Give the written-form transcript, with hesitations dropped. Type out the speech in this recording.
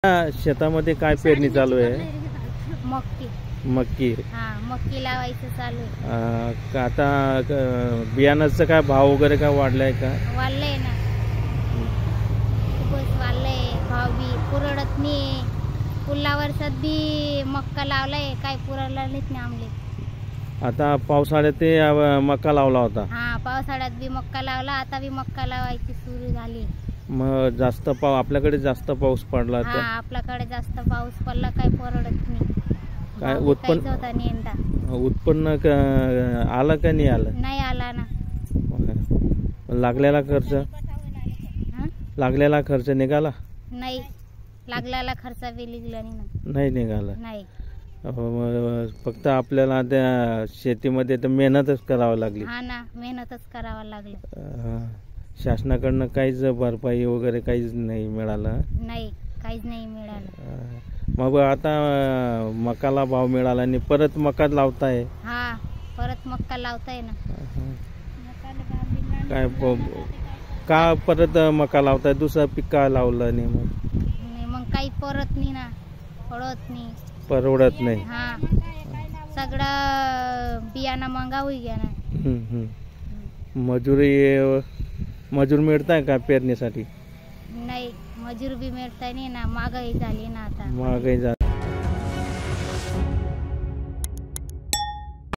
शेतामध्ये काय पेरणी चालू आहे? मक्की. मक्की. मक्की लावायचं चालू आहे. आता बियाणाचा काय भाव वगैरे काय वाढलाय का? वाढलंय ना, खूपच वाढलंय. भाव बी पुरवत नाही. पुढल्या वर्षात बी मक्का लावलाय, काय पुरवला नाही आमले. आता पावसाळ्यात ते मक्का लावला होता. पावसाळ्यात बी मक्का लावला, आता बी मक्का लावायची सुरू झाली. मग जास्त आपल्याकडे जास्त पाऊस पडला आपल्याकडे जास्त पाऊस पडला, काय परवडत नाही. काय उत्पन्न आलं का नाही आलं? नाही आला ना. लागलेला खर्च निघाला नाही. लागलेला खर्च बी निघाला नाही निघाला. नाही. फक्त आपल्याला त्या शेतीमध्ये तर मेहनतच करावं लागली. मेहनतच करावं लागलं. शासनाकडनं काहीच भरपाई वगैरे काहीच नाही मिळालं. नाही, काहीच नाही मिळालं. मग आता मकाला भाव मिळाला आणि परत मका लावताय? परत मक्का लावताय ना. काय का परत मका लावताय? दुसरं पीक का लावलं नाही? मग काही परत नाही ना, परवडत नाही. सगळं बियाणं महागा होई गया ना. मजूर मिळताय का पेरणीसाठी? नाही, मजूर बी मिळताय नाही ना. महागाई झाली ना आता. महागाई झाली.